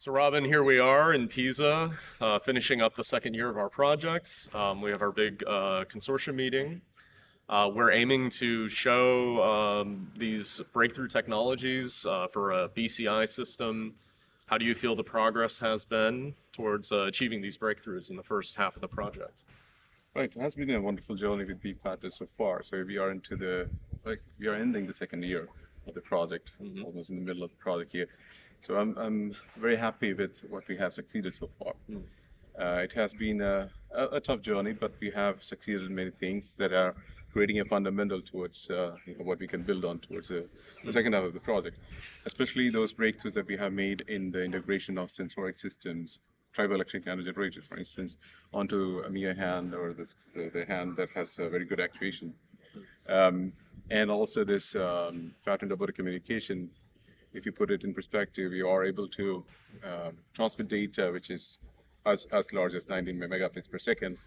So Robin, here we are in Pisa, finishing up the second year of our project. We have our big consortium meeting. We're aiming to show these breakthrough technologies for a BCI system. How do you feel the progress has been towards achieving these breakthroughs in the first half of the project? Right, it has been a wonderful journey with B-CRATOS so far. So we are we are ending the second year of the project, almost in the middle of the project here. So I'm very happy with what we have succeeded so far. It has been a tough journey, but we have succeeded in many things that are creating a fundamental towards what we can build on towards the second half of the project, especially those breakthroughs that we have made in the integration of sensoric systems, triboelectric nanogenerators, for instance, onto a mere hand or the hand that has a very good actuation. And also this photon-to-body communication. If you put it in perspective, you are able to transmit data which is as large as 19 megabits per second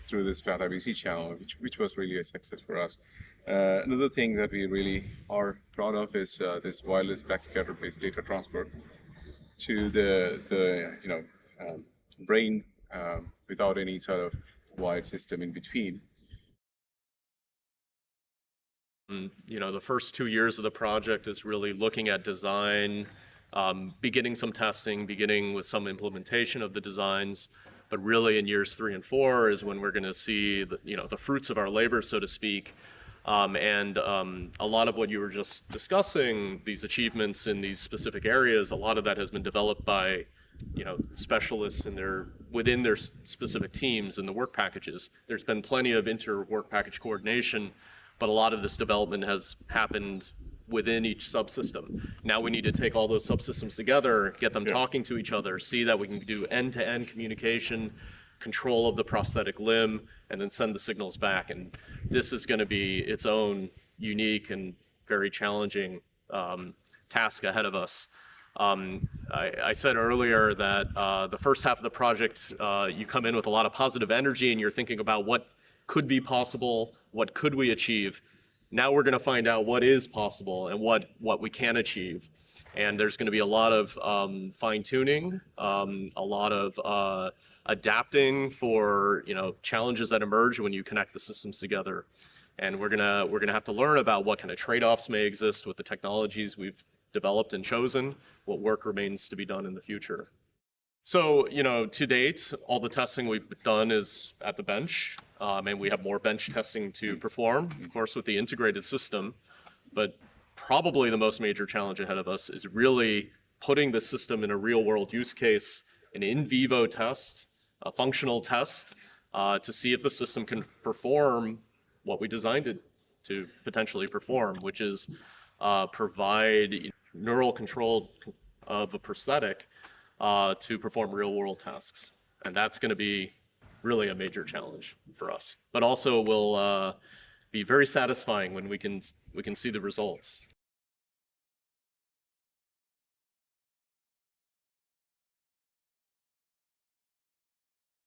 through this fat IBC channel, which was really a success for us. Another thing that we really are proud of is this wireless backscatter-based data transfer to the brain without any sort of wired system in between. The first 2 years of the project is really looking at design, beginning some testing, beginning with some implementation of the designs, but really in years 3 and 4 is when we're going to see the fruits of our labor, so to speak. And a lot of what you were just discussing, these achievements in these specific areas, a lot of that has been developed by specialists within their specific teams and the work packages. There's been plenty of inter-work package coordination, but a lot of this development has happened within each subsystem. Now we need to take all those subsystems together, get them talking to each other, see that we can do end-to-end communication, control of the prosthetic limb, and then send the signals back. And this is going to be its own unique and very challenging task ahead of us. I said earlier that the first half of the project, you come in with a lot of positive energy and you're thinking about what could be possible, what could we achieve. Now we're going to find out what is possible and what we can achieve. And there's going to be a lot of fine-tuning, a lot of adapting for challenges that emerge when you connect the systems together. And we're gonna have to learn about what kind of trade-offs may exist with the technologies we've developed and chosen, what work remains to be done in the future. So, to date, all the testing we've done is at the bench, and we have more bench testing to perform, of course, with the integrated system. But probably the most major challenge ahead of us is really putting the system in a real-world use case, an in vivo test, a functional test, to see if the system can perform what we designed it to potentially perform, which is provide neural control of a prosthetic to perform real-world tasks. And that's going to be really a major challenge for us, but also will be very satisfying when we can see the results.